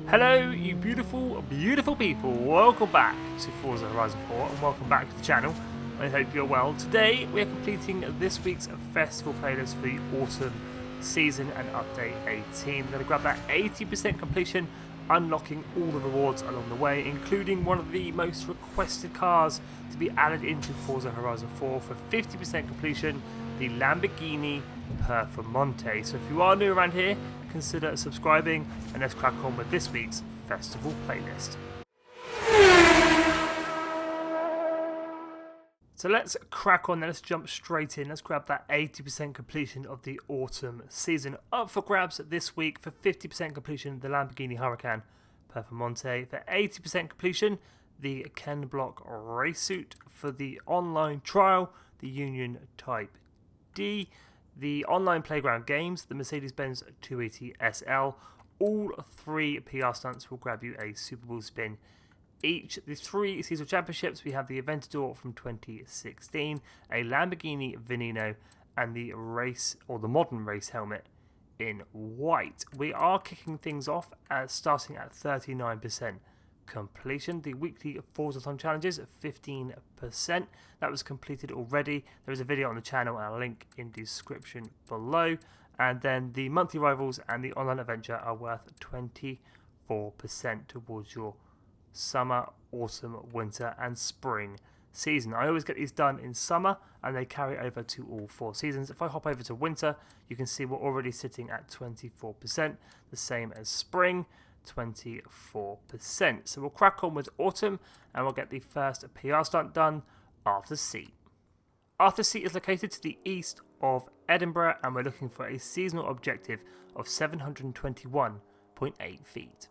Hello you beautiful, beautiful people, welcome back to Forza Horizon 4 and welcome back to the channel. I hope you're well. Today we are completing this week's festival playlist for the autumn season and update 18. We're going to grab that 80% completion, unlocking all the rewards along the way, including one of the most requested cars to be added into Forza Horizon 4 for 50% completion, the Lamborghini PERFORMANTE. So if you are new around here, consider subscribing and let's crack on with this week's festival playlist. So let's crack on, let's jump straight in, let's grab that 80% completion of the autumn season. Up for grabs this week for 50% completion, the Lamborghini Huracan PERFORMANTE. For 80% completion, the Ken Block race suit. For the online trial, the Union Type D. The online playground games, the Mercedes-Benz 280 SL. All three PR stunts will grab you a Super Bowl spin each. The three seasonal championships, we have the Aventador from 2016, a Lamborghini Veneno, and the race or the modern race helmet in white. We are kicking things off starting at 39% completion. The weekly FORZA challenges at 15%. That was completed already. There is a video on the channel and a link in the description below. And then the monthly rivals and the online adventure are worth 24% towards your summer, autumn, winter and spring season. I always get these done in summer and they carry over to all four seasons. If I hop over to winter, you can see we're already sitting at 24%, the same as spring, 24%. So we'll crack on with autumn and we'll get the first PR stunt done, After Seat. After Seat is located to the east of Edinburgh and we're looking for a seasonal objective of 721.8 feet.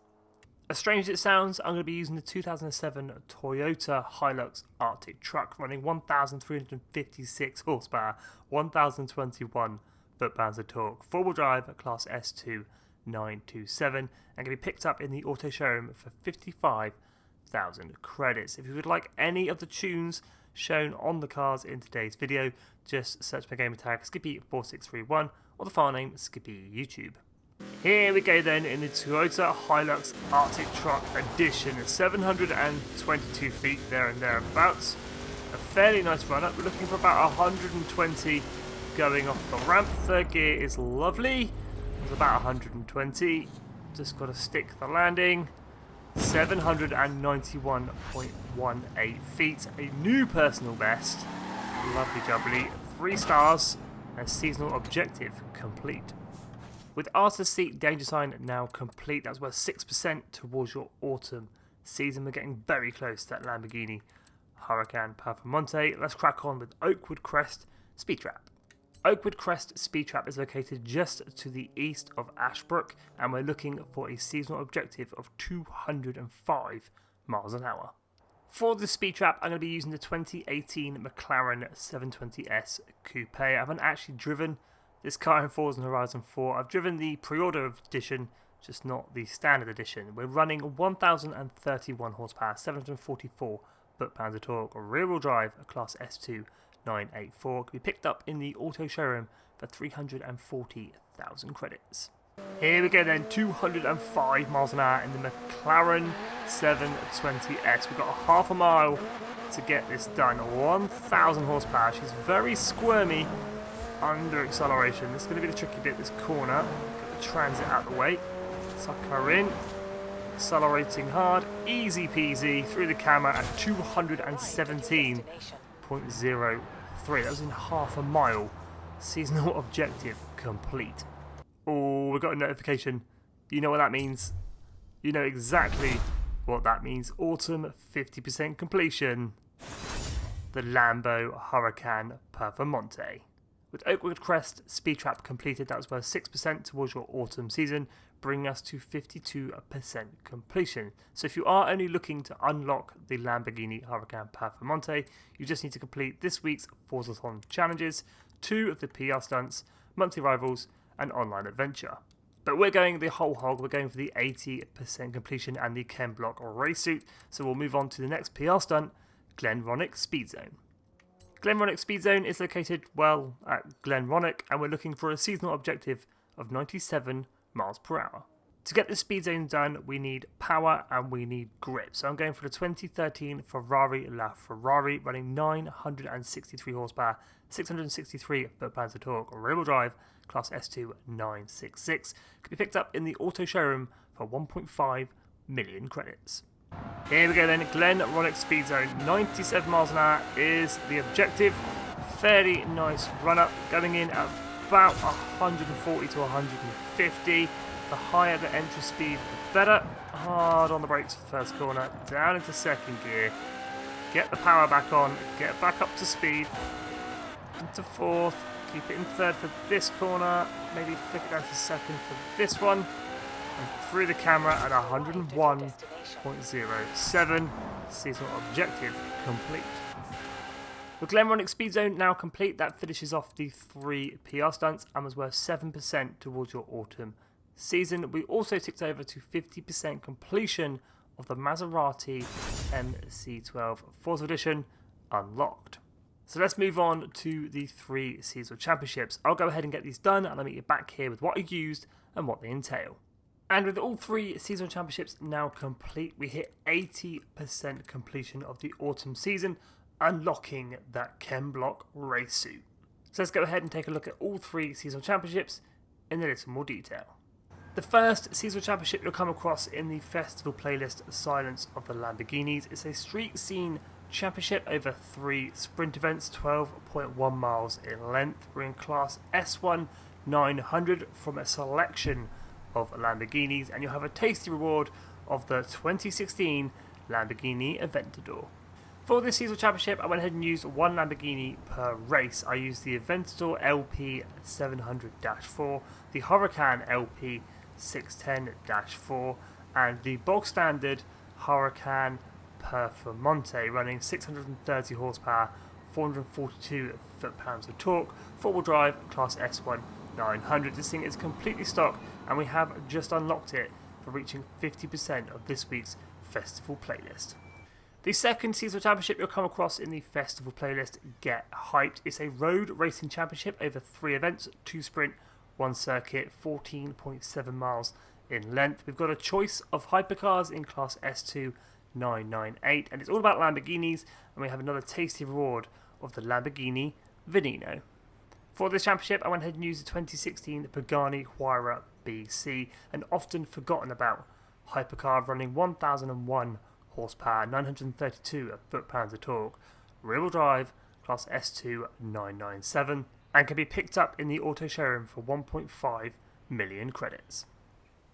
As strange as it sounds, I'm going to be using the 2007 Toyota Hilux Arctic truck running 1,356 horsepower, 1,021 foot-pounds of torque, four-wheel drive at Class S2 927 and can be picked up in the auto showroom for 55,000 credits. If you would like any of the tunes shown on the cars in today's video, just search my gamer tag Skippy4631 or the file name Skippy YouTube. Here we go then in the Toyota Hilux Arctic Truck Edition, 722 feet there and thereabouts. A fairly nice run up, we're looking for about 120 going off the ramp. Third gear is lovely, it's about 120, just got to stick the landing. 791.18 feet, a new personal best, lovely jubbly, 3 stars and seasonal objective complete. With After Seat danger sign now complete, that's worth 6% towards your autumn season. We're getting very close to that Lamborghini Huracan PERFORMANTE. Let's crack on with Oakwood Crest Speed Trap. Oakwood Crest Speed Trap is located just to the east of Ashbrook and we're looking for a seasonal objective of 205 miles an hour. For the Speed Trap, I'm going to be using the 2018 McLaren 720S Coupe. I haven't actually driven this car in Forza Horizon 4. I've driven the pre-order edition, just not the standard edition. We're running 1,031 horsepower, 744 foot-pounds of torque, rear-wheel drive, a Class S2 984. Can be picked up in the auto showroom for 340,000 credits. Here we go then, 205 miles an hour in the McLaren 720S. We've got a half a mile to get this done. 1,000 horsepower. She's very squirmy under acceleration. This is going to be the tricky bit, this corner. Get the transit out of the way. Suck her in. Accelerating hard. Easy peasy through the camera at 217.03. That was in half a mile. Seasonal objective complete. Oh, we got a notification. You know what that means. You know exactly what that means. Autumn 50% completion. The Lambo Huracan PERFORMANTE. With Oakwood Crest Speed Trap completed, that was worth 6% towards your autumn season, bringing us to 52% completion. So if you are only looking to unlock the Lamborghini Huracan PERFORMANTE, you just need to complete this week's Forzathon challenges, 2 of the PR stunts, monthly rivals, and online adventure. But we're going the whole hog, we're going for the 80% completion and the Ken Block race suit, so we'll move on to the next PR stunt, Glen Speed Zone. Glen Speed Zone is located, well, at Glen and we're looking for a seasonal objective of 97 miles per hour. To get the speed zone done, we need power and we need grip. So I'm going for the 2013 Ferrari LaFerrari, running 963 horsepower, 663 foot-pounds of torque, rear-wheel drive, class S2 966. Could be picked up in the auto showroom for 1.5 million credits. Here we go then, Glen rannoch speed zone, 97 miles an hour is the objective. Fairly nice run up, going in at about 140 to 150. The higher the entry speed, the better. Hard on the brakes for the first corner, down into second gear. Get the power back on, get back up to speed. Into fourth, keep it in third for this corner. Maybe flick it down to second for this one. And through the camera at 101.07. Seasonal objective complete. With Glen rannoch speed zone now complete, that finishes off the 3 PR stunts and was worth 7% towards your autumn season. We also ticked over to 50% completion of the Maserati MC12 Forza Edition Unlocked. So let's move on to the 3 seasonal championships. I'll go ahead and get these done and I'll meet you back here with what I used and what they entail. And with all 3 seasonal championships now complete, we hit 80% completion of the autumn season, unlocking that Chem Block race suit. So let's go ahead and take a look at all 3 seasonal championships in a little more detail. The first seasonal championship you'll come across in the festival playlist, Silence of the Lamborghinis. It's a street scene championship over 3 sprint events, 12.1 miles in length. We're in class S1 900 from a selection of Lamborghinis, and you'll have a tasty reward of the 2016 Lamborghini Aventador. For this seasonal championship, I went ahead and used 1 Lamborghini per race. I used the Aventador LP 700-4, the Huracan LP 610-4, and the bog standard Huracan PERFORMANTE, running 630 horsepower, 442 foot-pounds of torque, 4-wheel drive, class S1 900. This thing is completely stock, and we have just unlocked it for reaching 50% of this week's festival playlist. The second seasonal championship you'll come across in the festival playlist, Get Hyped. It's a road racing championship over 3 events, 2 sprint, 1 circuit, 14.7 miles in length. We've got a choice of hypercars in class S2 998, and it's all about Lamborghinis, and we have another tasty reward of the Lamborghini Veneno. For this championship, I went ahead and used the 2016 Pagani Huayra BC, an often forgotten about hypercar running 1001 horsepower, 932 foot-pounds of torque, rear-wheel drive, class S2 997, and can be picked up in the auto showroom for 1.5 million credits.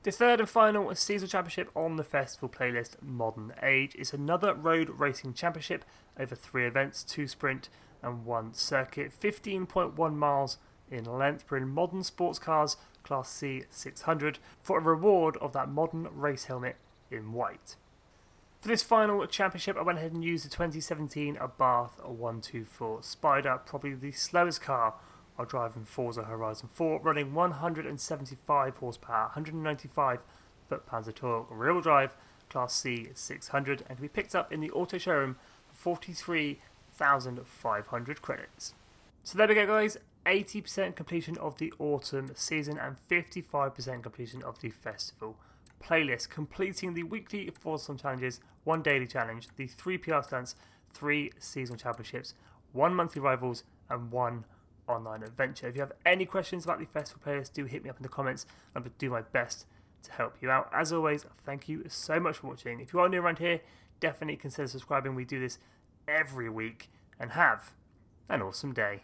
The third and final seasonal championship on the festival playlist, Modern Age, is another road racing championship over 3 events, 2 sprint and 1 circuit, 15.1 miles in length. We're in modern sports cars, class C 600, for a reward of that modern race helmet in white. For this final championship, I went ahead and used the 2017 Abarth 124 Spider, probably the slowest car I'll drive in Forza Horizon 4, running 175 horsepower, 195 foot-pounds of torque, rear-wheel drive, class C 600, and can be picked up in the auto showroom for 43,500 credits. So there we go, guys. 80% completion of the autumn season and 55% completion of the festival playlist, completing the weekly Forza challenges, 1 daily challenge, the 3 PR stunts, 3 seasonal championships, 1 monthly rivals, and 1 online adventure. If you have any questions about the festival playlist, do hit me up in the comments, and I'll do my best to help you out. As always, thank you so much for watching. If you are new around here, definitely consider subscribing. We do this every week, and have an awesome day.